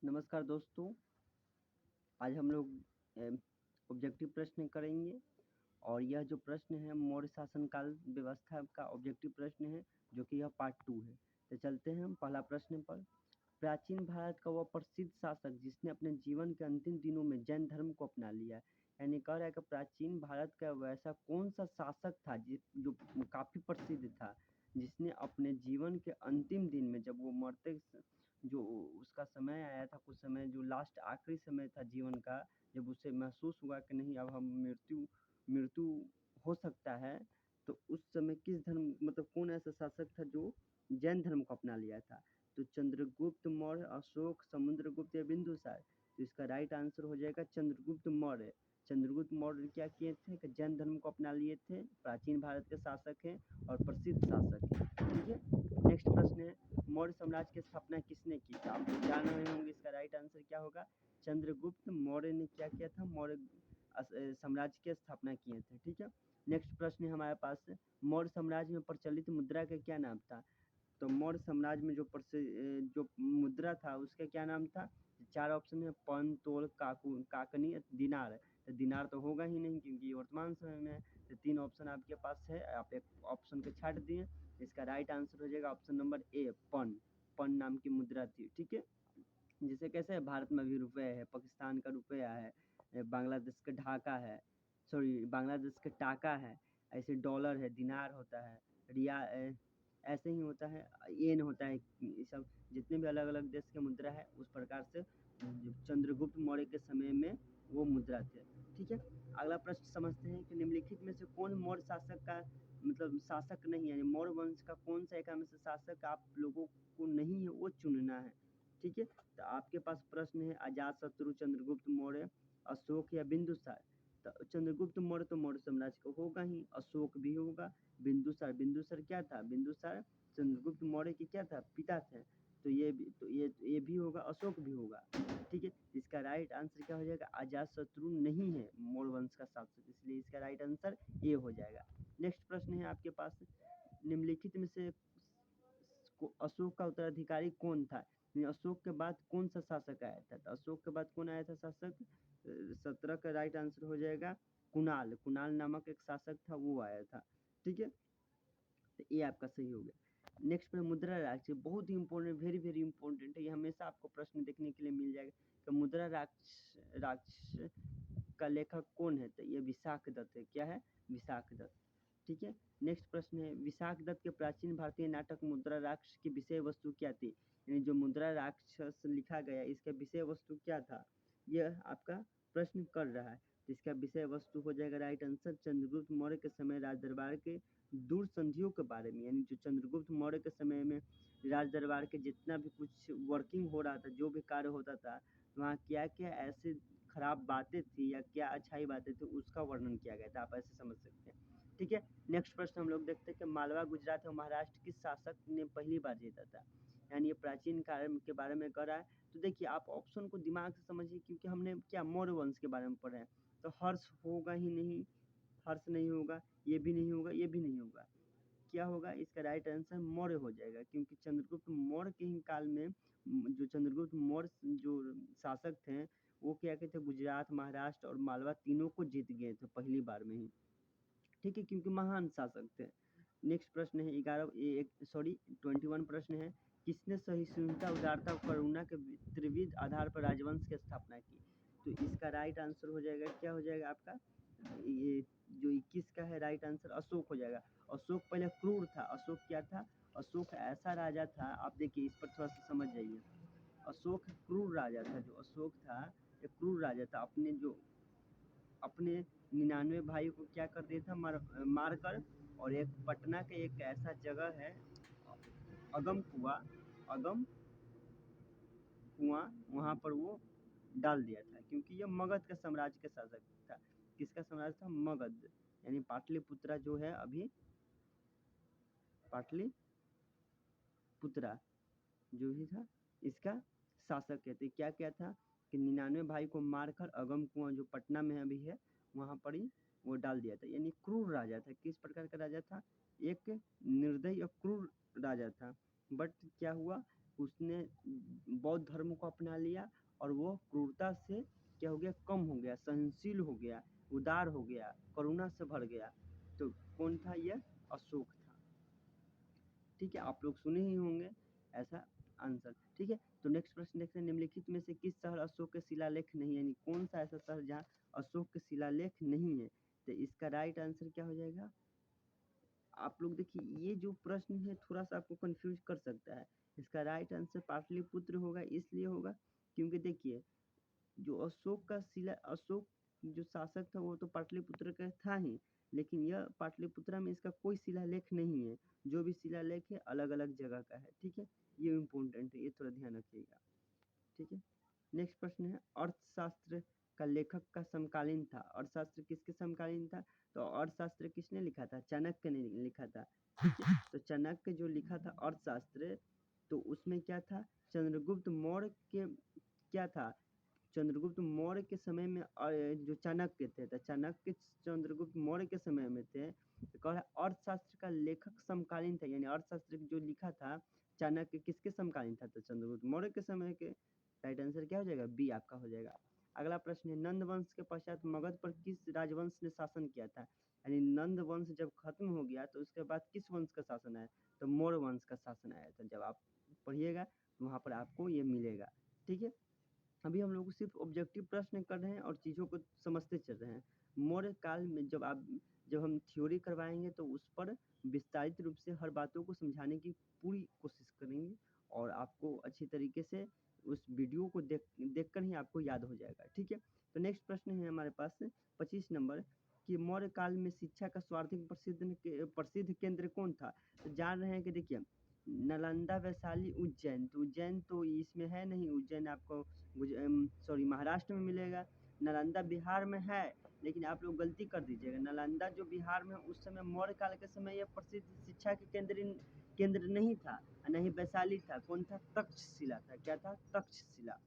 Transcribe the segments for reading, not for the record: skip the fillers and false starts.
नमस्कार दोस्तों, आज हम लोग ऑब्जेक्टिव प्रश्न करेंगे और यह जो प्रश्न है मौर्य शासनकाल व्यवस्था का ऑब्जेक्टिव प्रश्न है, जो कि यह पार्ट 2 है। तो चलते हैं हम पहला प्रश्न पर। प्राचीन भारत का वह प्रसिद्ध शासक जिसने अपने जीवन के अंतिम दिनों में जैन धर्म को अपना लिया, यानी कह रहा है कि प्राचीन भारत का वैसा कौन सा शासक था जो काफ़ी प्रसिद्ध था, जिसने अपने जीवन के अंतिम दिन में जब वो मरते जो उसका समय आया था, कुछ समय जो लास्ट आखिरी समय था जीवन का, जब उसे महसूस हुआ कि नहीं अब हम मृत्यु मृत्यु हो सकता है, तो उस समय किस धर्म मतलब कौन ऐसा शासक था जो जैन धर्म को अपना लिया था। तो चंद्रगुप्त मौर्य, अशोक, समुद्रगुप्त या बिंदुसार। तो इसका राइट आंसर हो जाएगा चंद्रगुप्त मौर्य। चंद्रगुप्त मौर्य क्या किए थे कि जैन धर्म को अपना लिए थे, प्राचीन भारत के शासक हैं और प्रसिद्ध शासक हैं। ठीक है, नेक्स्ट प्रश्न है, मौर्य साम्राज्य की स्थापना किसने की था। आप जान रहे होंगे इसका राइट आंसर क्या होगा। चंद्रगुप्त मौर्य ने क्या किया था, मौर्य साम्राज्य की स्थापना किए थे। ठीक है, नेक्स्ट प्रश्न है हमारे पास, मौर्य साम्राज्य में प्रचलित मुद्रा का क्या नाम था। तो मौर्य साम्राज्य में जो मुद्रा था उसका क्या नाम था। चार ऑप्शन है, पन, तोल, काकनी, दिनार। तो दिनार तो होगा ही नहीं क्योंकि वर्तमान समय में है। तो तीन ऑप्शन आपके पास है, आप एक ऑप्शन को छाट दिए। इसका राइट आंसर हो जाएगा ऑप्शन नंबर ए, पन। पन नाम की मुद्रा थी। ठीक है, जैसे कैसे भारत में भी रुपये है, पाकिस्तान का रुपया है, बांग्लादेश का ढाका है, सॉरी बांग्लादेश का टाका है, ऐसे डॉलर है, दिनार होता है, ऐसे ही होता है, येन होता है। ये सब जितने भी अलग अलग देश के मुद्रा है उस प्रकार से चंद्रगुप्त मौर्य के समय में वो मुद्रा थे। ठीक है, अगला प्रश्न समझते हैं कि निम्नलिखित में से कौन मौर्य शासक का मतलब शासक नहीं है, यानी मौर्य वंश का कौन सा एक में से शासक आप लोगों को नहीं है वो चुनना है। ठीक है, तो आपके पास प्रश्न है, अजातशत्रु, चंद्रगुप्त मौर्य, अशोक या बिंदुसार। तो चंद्रगुप्त मौर्य तो मौर्य साम्राज्य का होगा ही, अशोक भी होगा, बिंदुसार बिंदुसार क्या था, बिंदुसार चंद्रगुप्त मौर्य के क्या था, पिता थे। तो ये भी होगा, अशोक भी होगा। ठीक है, इसका राइट आंसर क्या हो जाएगा, अजातशत्रु नहीं है मौर्य वंश का शासक, इसलिए इसका राइट आंसर ये हो जाएगा। नेक्स्ट प्रश्न है आपके पास, निम्नलिखित में से अशोक का उत्तराधिकारी कौन था। अशोक के बाद कौन सा शासक आया था। तो अशोक के बाद कौन आया था शासक, 17 का राइट आंसर हो जाएगा कुणाल। कुणाल नामक एक शासक था, वो आया था। ठीक है, तो ये आपका सही हो गया। नेक्स्ट पे मुद्रा राक्ष, बहुत ही इंपॉर्टेंट, वेरी वेरी इंपॉर्टेंट है, ये हमेशा आपको प्रश्न देखने के लिए मिल जाएगा कि मुद्रा राक्ष का लेखक कौन है। तो ये विशाख दत्त है। क्या है, विशाख दत्त। ठीक है, नेक्स्ट प्रश्न है, विशाख दत्त के प्राचीन भारतीय नाटक मुद्रा राक्ष की विषय वस्तु क्या थी, यानी जो मुद्रा राक्षस लिखा गया इसका विषय वस्तु क्या था, यह आपका प्रश्न कर रहा है। तो इसका विषय वस्तु हो जाएगा राइट आंसर चंद्रगुप्त मौर्य के समय राज दरबार के दूर संधियों के बारे में, यानी जो चंद्रगुप्त मौर्य के समय में राज दरबार के जितना भी कुछ वर्किंग हो रहा था, जो भी कार्य होता था, वहाँ क्या क्या ऐसे खराब बातें थी या क्या अच्छाई बातें थी उसका वर्णन किया गया था, आप ऐसे समझ सकते हैं। ठीक है, नेक्स्ट प्रश्न हम लोग देखते हैं कि मालवा, गुजरात और महाराष्ट्र किस शासक ने पहली बार जीता था, यानी ये प्राचीन काल के बारे में कर रहा है। तो देखिए आप ऑप्शन को दिमाग से समझिए, क्योंकि हमने क्या मौर्य वंश के बारे में पढ़ा है, तो हर्ष होगा ही नहीं, हर्ष नहीं होगा, ये भी नहीं होगा, ये भी नहीं होगा, क्या होगा, इसका राइट आंसर मौर्य हो जाएगा, क्योंकि चंद्रगुप्त मौर्य के ही काल में जो चंद्रगुप्त मौर्य जो शासक थे वो क्या कहते हैं, गुजरात, महाराष्ट्र और मालवा तीनों को जीत गए थे पहली बार में ही। ठीक है, क्योंकि महान शासक थे। नेक्स्ट प्रश्न है 21 प्रश्न है, किसने सहिष्णुता, उदारता और करुणा के त्रिविध आधार पर राजवंश की स्थापना की। तो इसका राइट आंसर हो जाएगा, क्या हो जाएगा आपका, ये जो 21 का है राइट आंसर अशोक हो जाएगा। अशोक पहले क्रूर था, अशोक क्या था, अशोक ऐसा राजा था, आप देखिए इस पर थोड़ा सा समझ जाइए। अशोक क्रूर राजा था, जो अशोक था एक क्रूर राजा था, अपने 99 भाई को क्या कर दिया था, मार कर, और एक पटना के एक ऐसा जगह है अगम कुआं, वहाँ पर वो डाल दिया था, क्योंकि ये मगध के साम्राज्य के शासक था। किसका साम्राज्य था, मगध, यानी पाटलिपुत्रा जो है अभी, पाटलिपुत्रा जो भी था इसका शासक कहते। क्या क्या था कि 99 भाई को मारकर अगम कुआं जो पटना में अभी है वहाँ पर ही वो डाल दिया था, यानी क्रूर राजा था। किस प्रकार का राजा था, एक निर्दयी और क्रूर राजा था। बट क्या हुआ, उसने बौद्ध धर्म को अपना लिया और वो क्रूरता से क्या हो गया, कम हो गया, सहनशील हो गया, उदार हो गया, करुणा से भर गया। तो कौन था यह? अशोक था। ठीक है, आप लोग सुने ही होंगे ऐसा आंसर। ठीक है, तो नेक्स्ट प्रश्न देखते हैं, निम्नलिखित में से किस शहर अशोक के शिलालेख नहीं है, यानी कौन सा ऐसा शहर जहाँ अशोक के शिलालेख नहीं है? तो इसका राइट आंसर क्या हो जाएगा? आप लोग देखिए, ये जो प्रश्न है थोड़ा सा आपको कंफ्यूज कर सकता है। इसका राइट आंसर पाटलिपुत्र होगा, इसलिए होगा क्योंकि देखिए, जो अशोक जो शासक था वो तो पाटलिपुत्र का था ही, लेकिन यह पाटलिपुत्र में इसका कोई शिलालेख नहीं है। जो भी शिलालेख है अलग अलग जगह का है। ठीक है, ये इम्पोर्टेंट है, ये थोड़ा ध्यान रखिएगा। ठीक है, नेक्स्ट प्रश्न है, अर्थशास्त्र का लेखक का समकालीन था। अर्थशास्त्र किसके समकालीन था? तो अर्थशास्त्र किसने लिखा था? चाणक्य ने लिखा था। ठीक है, तो चाणक्य जो लिखा था अर्थशास्त्र, तो उसमें क्या था? चंद्रगुप्त मौर्य के क्या था? चंद्रगुप्त मौर्य के समय में जो चाणक्य थे, तो चाणक्य चंद्रगुप्त मौर्य के समय में थे। तो कह रहा है अर्थशास्त्र का लेखक समकालीन था, यानी अर्थशास्त्र जो लिखा था चाणक्य किसके समकालीन था? तो चंद्रगुप्त मौर्य के समय के। राइट आंसर क्या हो जाएगा? बी आपका हो जाएगा। अगला प्रश्न है, नंद वंश के पश्चात मगध पर किस राजवंश ने शासन किया था? यानी नंद वंश जब खत्म हो गया तो उसके बाद किस वंश का शासन आया? तो मौर्य वंश का शासन आया था। जब आप पढ़िएगा तो वहाँ पर आपको ये मिलेगा। ठीक है, अभी हम लोग सिर्फ ऑब्जेक्टिव प्रश्न कर रहे हैं और चीज़ों को समझते चल रहे हैं। मौर्य काल में जब हम थ्योरी करवाएंगे तो उस पर विस्तारित रूप से हर बातों को समझाने की पूरी कोशिश करेंगे और आपको अच्छी तरीके से उस वीडियो को देखकर ही आपको याद हो जाएगा। ठीक है, तो नेक्स्ट प्रश्न है हमारे पास 25 नंबर कि मौर्य काल में शिक्षा का सर्वाधिक प्रसिद्ध केंद्र कौन था? तो जान रहे हैं कि देखिए, नालंदा, वैशाली, उज्जैन। तो उज्जैन तो इसमें है नहीं, उज्जैन आपको महाराष्ट्र में मिलेगा। नालंदा बिहार में है, लेकिन आप लोग गलती कर दीजिएगा। नालंदा जो बिहार में, उस समय मौर्य काल के समय यह प्रसिद्ध शिक्षा के केंद्र नहीं था, नहीं वैशाली था। कौन था? तक्षशिला था। क्या था? तक्षशिला।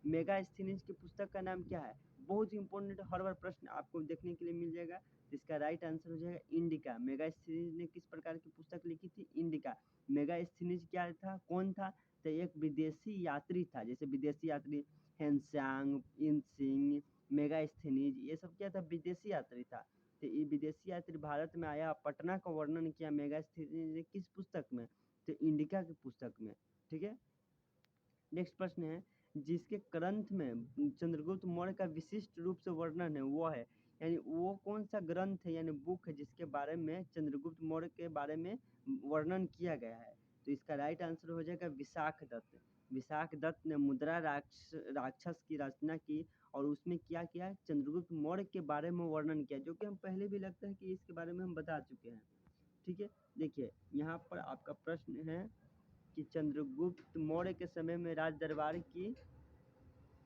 मेगास्थनीज की पुस्तक का नाम क्या है? बहुत ही इंपॉर्टेंट, हर बार प्रश्न आपको देखने के लिए मिल जाएगा। इसका राइट आंसर हो जाएगा इंडिका। मेगास्थनीज ने किस प्रकार की पुस्तक लिखी थी? इंडिका। मेगास्थनीज क्या था? कौन था? तो एक विदेशी यात्री था। जैसे विदेशी यात्री हेनसांग, इनसिंग, मेगास्थनीज, ये सब क्या था? विदेशी यात्री था। तो ये विदेशी यात्री भारत में आया, पटना का वर्णन किया मेगास्थनीज ने किस पुस्तक में? तो इंडिका की पुस्तक में। ठीक है, नेक्स्ट प्रश्न है, जिसके ग्रंथ में चंद्रगुप्त मौर्य का विशिष्ट रूप से वर्णन है वो है, यानी वो कौन सा ग्रंथ है, यानी बुक है जिसके बारे में चंद्रगुप्त मौर्य के बारे में वर्णन किया गया है? तो इसका राइट आंसर हो जाएगा विशाख दत्त। विशाख दत्त ने मुद्रा राक्षस की रचना की और उसमें क्या किया? चंद्रगुप्त मौर्य के बारे में वर्णन किया, जो कि हम पहले भी लगता है कि इसके बारे में हम बता चुके हैं। ठीक है, देखिए यहाँ पर आपका प्रश्न है कि चंद्रगुप्त मौर्य के समय में राज दरबार की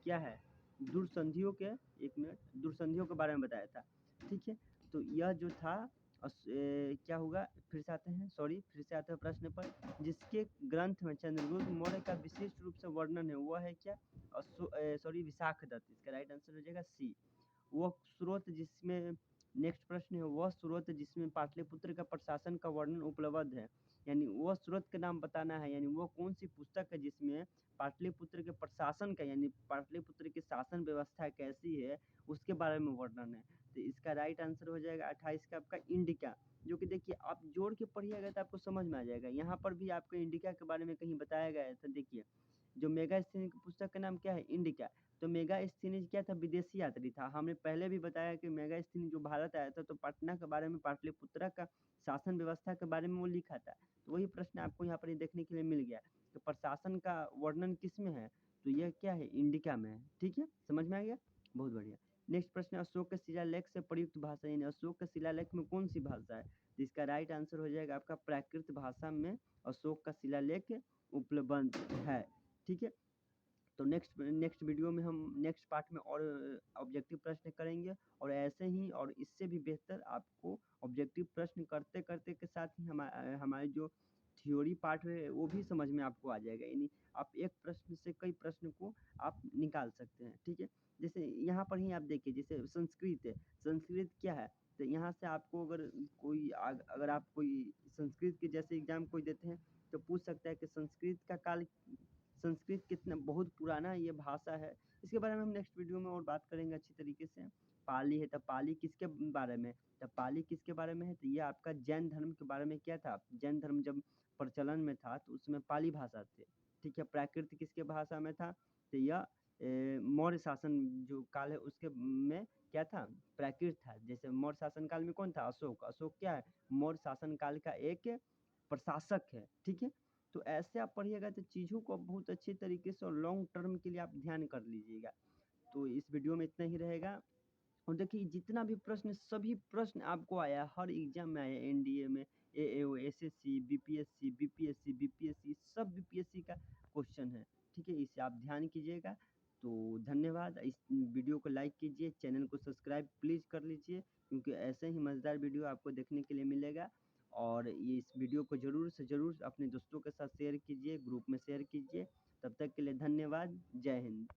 क्या है? दूरसंधियों के, एक मिनट, दूरसंधियों के बारे में बताया था। ठीक है, तो यह जो था क्या होगा? फिर से आते हैं, फिर से आते हैं प्रश्न पर। जिसके ग्रंथ में चंद्रगुप्त मौर्य का विशिष्ट रूप से वर्णन है वो है क्या? विशाख दत्त। इसका राइट आंसर हो जाएगा सी। वह स्रोत जिसमें, नेक्स्ट प्रश्न है, वह स्रोत जिसमें पाटलिपुत्र का प्रशासन का वर्णन उपलब्ध है, यानी वह स्रोत का नाम बताना है। यानी वो कौन सी पुस्तक है जिसमें पाटलिपुत्र के प्रशासन का, यानी पाटलिपुत्र की शासन व्यवस्था कैसी है उसके बारे में वर्णन है। तो इसका राइट आंसर हो जाएगा 28 का आपका इंडिका। जो कि देखिए आप जोड़ के पढ़िएगा तो आपको समझ में आ जाएगा। यहाँ पर भी आपको इंडिका के बारे में कहीं बताया गया है। तो देखिए, जो मेगास्थनीज की पुस्तक का नाम क्या है? इंडिका। तो मेगास्थनीज क्या था? विदेशी यात्री था। हमने पहले भी बताया कि मेगास्थनीज जो भारत आया था तो पटना के बारे में, पाटलिपुत्र का शासन व्यवस्था के बारे में वो लिखा था। तो वही प्रश्न आपको यहाँ पर देखने के लिए मिल गया। तो प्रशासन का वर्णन किस में है? तो यह क्या है? इंडिका में है। ठीक है, समझ में आ गया? बहुत बढ़िया। नेक्स्ट प्रश्न, अशोक के शिलालेख से प्रयुक्त भाषा, यानी अशोक के शिलालेख में कौन सी भाषा है? तो इसका राइट आंसर हो जाएगा आपका प्राकृत भाषा में अशोक का शिलालेख उपलब्ध है। ठीक है, तो नेक्स्ट वीडियो में हम नेक्स्ट पार्ट में और ऑब्जेक्टिव प्रश्न करेंगे और ऐसे ही और इससे भी बेहतर आपको ऑब्जेक्टिव प्रश्न करते करते के साथ ही हमारे जो थ्योरी पार्ट है वो भी समझ में आपको आ जाएगा। यानी आप एक प्रश्न से कई प्रश्न को आप निकाल सकते हैं। ठीक है, जैसे यहाँ पर ही आप देखिए, जैसे संस्कृत है। संस्कृत क्या है? तो यहाँ से आपको अगर आप कोई संस्कृत के जैसे एग्जाम कोई देते हैं तो पूछ सकता है कि संस्कृत का काल संस्कृत कितना बहुत पुराना ये भाषा है, इसके बारे में हम नेक्स्ट वीडियो में और बात करेंगे अच्छी तरीके से। पाली है, तो पाली किसके बारे में? तो पाली किसके बारे में है? तो ये आपका जैन धर्म के बारे में क्या था? जैन धर्म जब प्रचलन में था तो उसमें पाली भाषा थे, ठीक है। प्राकृत किसके भाषा में था? तो यह मौर्य शासन जो काल है उसके में क्या था? प्राकृत था। जैसे मौर्य शासन काल में कौन था? अशोक। अशोक क्या है? मौर्य शासन काल का एक प्रशासक है, ठीक है। तो ऐसे आप पढ़िएगा तो चीज़ों को बहुत अच्छे तरीके से और लॉन्ग टर्म के लिए आप ध्यान कर लीजिएगा। तो इस वीडियो में इतना ही रहेगा। और देखिए जितना भी प्रश्न, सभी प्रश्न आपको आया, हर एग्जाम में आया, एनडीए में, AAO, SSC, BPSC, BPSC, BPSC, सब बीपीएससी का क्वेश्चन है, ठीक है। इसे आप ध्यान कीजिएगा। तो धन्यवाद। इस वीडियो को लाइक कीजिए, चैनल को सब्सक्राइब प्लीज़ कर लीजिए, क्योंकि ऐसे ही मज़ेदार वीडियो आपको देखने के लिए मिलेगा। और ये इस वीडियो को ज़रूर से ज़रूर अपने दोस्तों के साथ शेयर कीजिए, ग्रुप में शेयर कीजिए। तब तक के लिए धन्यवाद। जय हिंद।